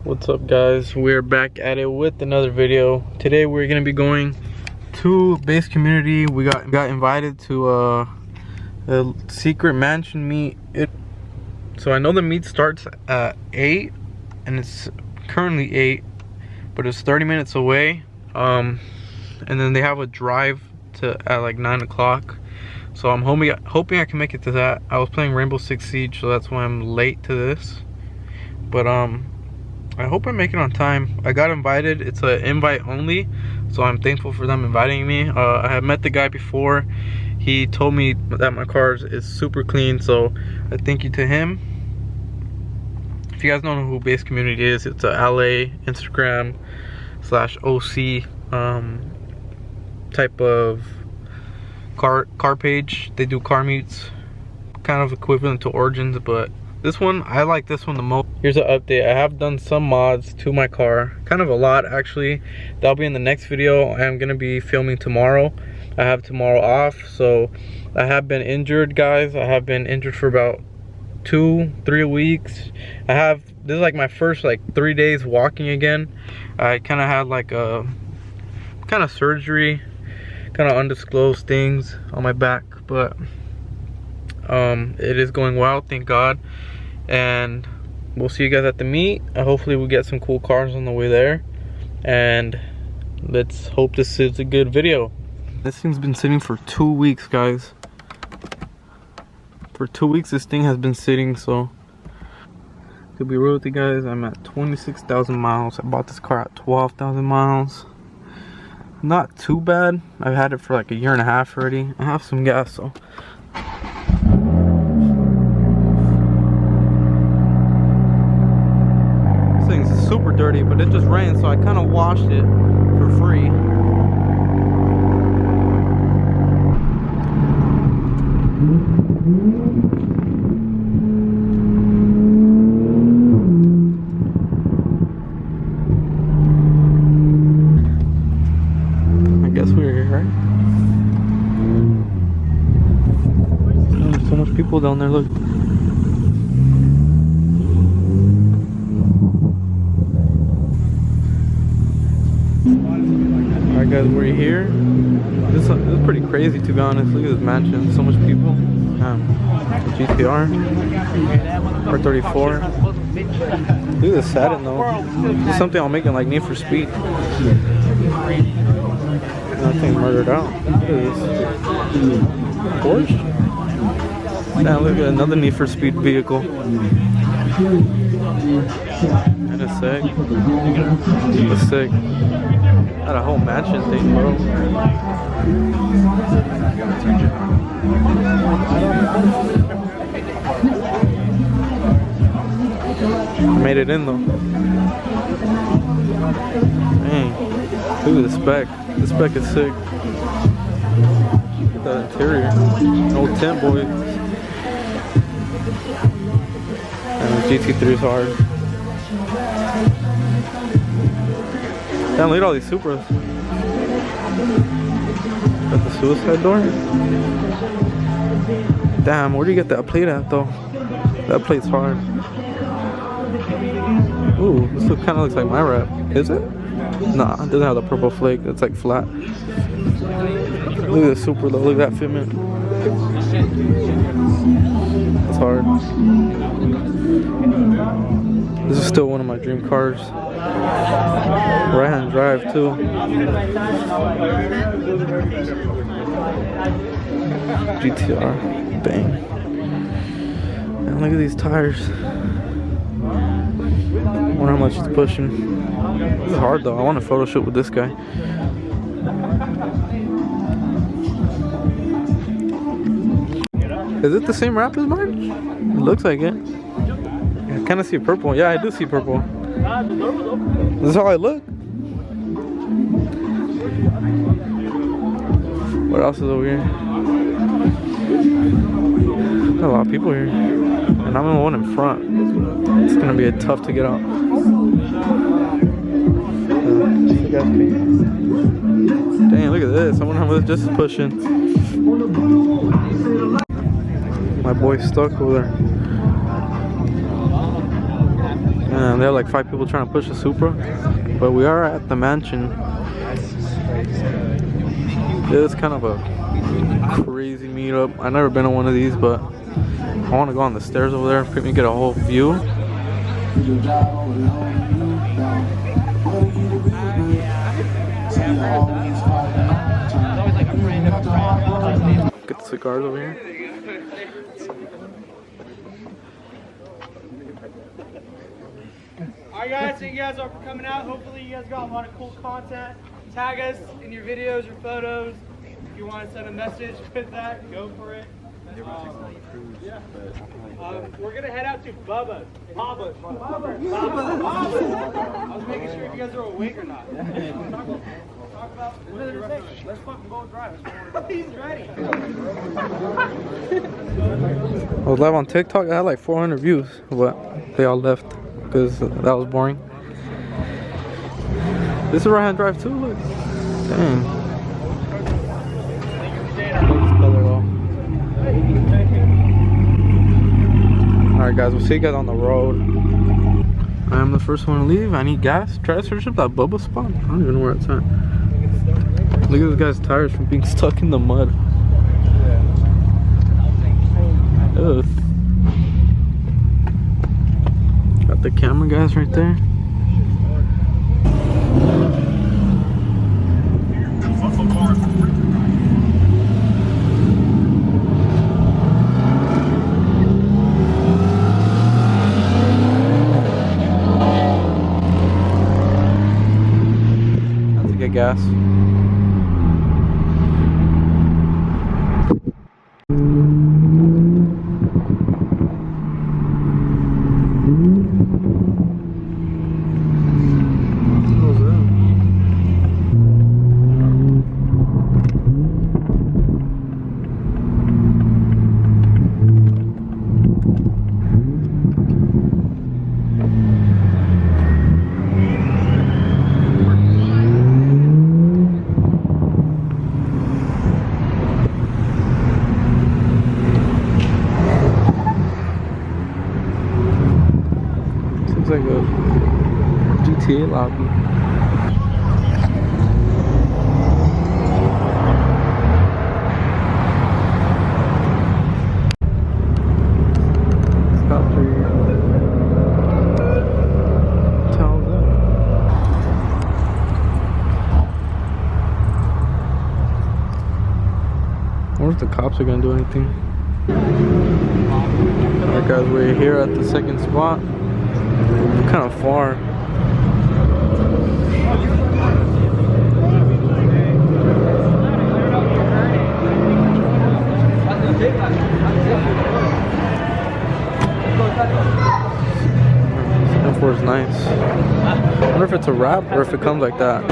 What's up, guys? We're back at it with another video. Today we're gonna be going to base community. We got invited to a secret mansion meet. So I know the meet starts at 8 and it's currently 8, but it's 30 minutes away. And then they have a drive at like 9 o'clock. So I'm hoping I can make it to that. I was playing Rainbow Six Siege, so that's why I'm late to this. But I hope I make it on time. I got invited. It's an invite only, so I'm thankful for them inviting me. I have met the guy before. He told me that my car is super clean, so I thank you to him. If you guys don't know who Base Community is, it's a LA Instagram / OC type of car page. They do car meets, kind of equivalent to Origins, but this one, I like this one the most. Here's an update. I have done some mods to my car, kind of a lot actually. That'll be in the next video. I'm gonna be filming tomorrow. I have tomorrow off, so I have been injured, guys. I have been injured for about 2-3 weeks. This is like my first like 3 days walking again. I kind of had like a kind of surgery, kind of undisclosed things on my back, but it is going well, thank God. And we'll see you guys at the meet. Hopefully we get some cool cars on the way there, and let's hope this is a good video. This thing's been sitting for 2 weeks, guys. For 2 weeks this thing has been sitting. So to be real with you guys, I'm at 26,000 miles. I bought this car at 12,000 miles. Not too bad. I've had it for like a year and a half already. I have some gas, so super dirty, but it just rained, so I kind of washed it for free. I guess we're here, right? Oh, there's so much people down there, look. Alright guys, we're here. This is pretty crazy, to be honest. Look at this mansion, so much people. GTR R34. Look at this Saturn though. This is something I'll make in like Need for Speed. That thing murdered out. Look at this Porsche. Now look at another Need for Speed vehicle. And it's sick. It's sick. Got a whole mansion thing, bro. I made it in though. Dang. Look at the spec. The spec is sick. Look at that interior. Old tent, boy. And the GT3 is hard. Damn, look at all these Supras. Got the suicide door. Damn, where do you get that plate at though? That plate's hard. Ooh, this kind of looks like my wrap. Is it? Nah, it doesn't have the purple flake. It's like flat. Look at the Supra though. Look at that fitment. That's hard. This is still one of my dream cars. Right-hand drive too. GTR, bang. And look at these tires. I wonder how much it's pushing. This is hard though. I want a photo shoot with this guy. Is it the same wrap as mine? It looks like it. I kind of see purple. Yeah, I do see purple. This is how I look. What else is over here? Got a lot of people here. And I'm the one in front. It's gonna be tough to get out. Dang, look at this. I wonder how much this is pushing. My boy's stuck over there. And there are like 5 people trying to push the Supra. But we are at the mansion. It's kind of a crazy meetup. I've never been on one of these, but I want to go on the stairs over there, maybe get a whole view. Get the cigars over here. Alright guys, thank you guys all for coming out. Hopefully you guys got a lot of cool content. Tag us in your videos or photos. If you want to send a message with that, go for it. We're gonna head out to Bubba's. Bubba's. I was making sure if you guys are awake or not. Talk about what they're saying. Let's fucking go drive. He's ready. I was live on TikTok. I had like 400 views, but they all left because that was boring. This is a right-hand drive too. Look, dang. Alright guys, we'll see you guys on the road. I am the first one to leave. I need gas. Try to search up that Bubba spot. I don't even know where it's at. Look at this guy's tires from being stuck in the mud. Ugh. Got the camera guys right there. Gas. Like a GTA lobby. I wonder if the cops are gonna do anything. Alright guys, we're here at the second spot. Kind of far. M4 is nice. I wonder if it's a wrap or if it comes like that.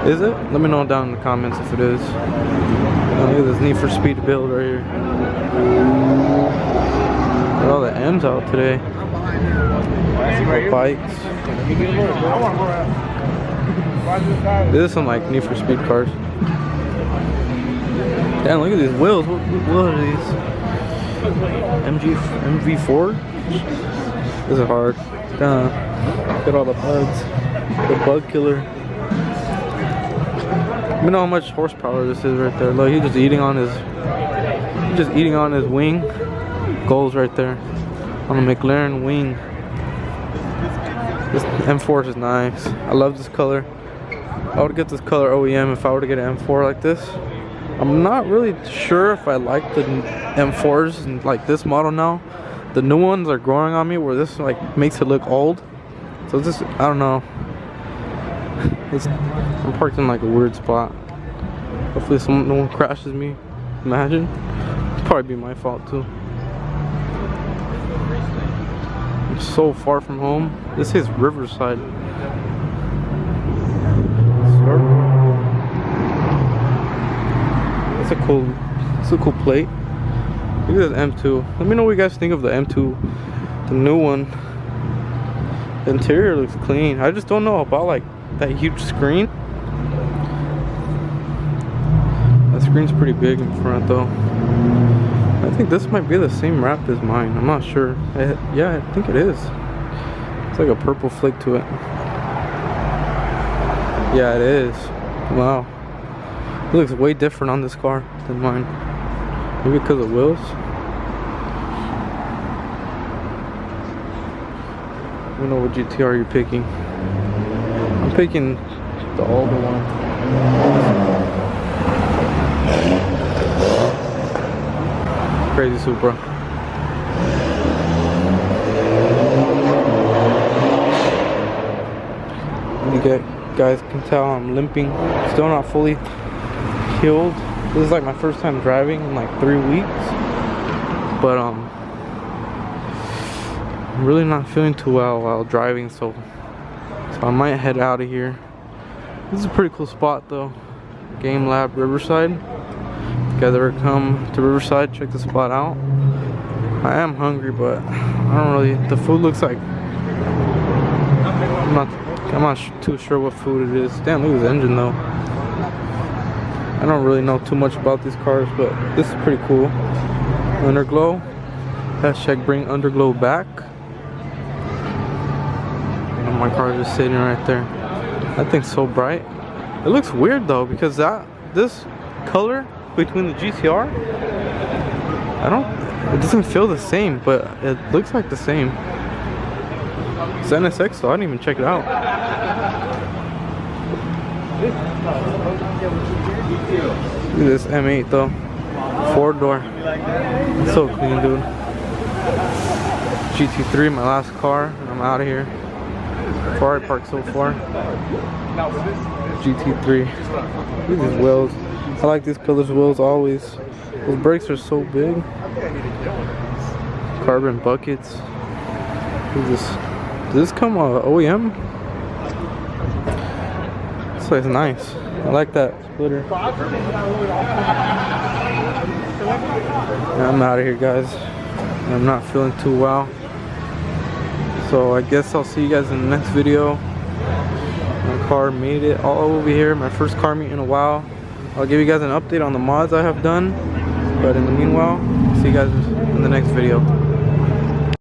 Is it? Let me know down in the comments if it is. Oh, look at this Need for Speed build right here. Got all the M's out today. Bikes. This is some like Need for Speed cars. Damn, look at these wheels. What are these? MV4? This is hard. Look at all the bugs. The bug killer. You know how much horsepower this is right there. Look, he's just eating on his wing. Goals right there on the McLaren wing. This M4 is nice. I love this color. I would get this color OEM if I were to get an M4 like this. I'm not really sure if I like the M4s and like this model now. The new ones are growing on me where this like makes it look old. So this, I don't know. I'm parked in like a weird spot. Hopefully no one crashes me. Imagine. It'd probably be my fault too. I'm so far from home. This is Riverside. It's a cool plate. Look at this M2. Let me know what you guys think of the M2, the new one. The interior looks clean. I just don't know about like that huge screen. That screen's pretty big in front though. I think this might be the same wrap as mine. I'm not sure. Yeah, I think it is. It's like a purple flick to it. Yeah, it is. Wow. It looks way different on this car than mine. Maybe because of wheels. I don't know what GTR you're picking. I'm picking the older one. Crazy Supra. You guys can tell I'm limping. Still not fully healed. This is like my first time driving in like 3 weeks. But I'm really not feeling too well while driving, so I might head out of here. This is a pretty cool spot though. Game Lab Riverside. If you guys ever come to Riverside, check the spot out. I am hungry, but I don't really, the food looks like, I'm not too sure what food it is. Damn, look at this engine though. I don't really know too much about these cars, but this is pretty cool. Underglow. Hashtag bring underglow back. And my car is just sitting right there. That thing's so bright. It looks weird though, because this color between the GTR, it doesn't feel the same, but it looks like the same. It's NSX, so I didn't even check it out. Look at this M8 though, 4-door. It's so clean, dude. GT3, my last car, and I'm out of here. Before I parked so far. GT3. Look at these wheels. I like these colors wheels always. Those brakes are so big. Carbon buckets. Look at this. Does this come OEM? This looks nice. I like that splitter. I'm out of here, guys. I'm not feeling too well. So I guess I'll see you guys in the next video. My car made it all over here. My first car meet in a while. I'll give you guys an update on the mods I have done. But in the meanwhile, see you guys in the next video.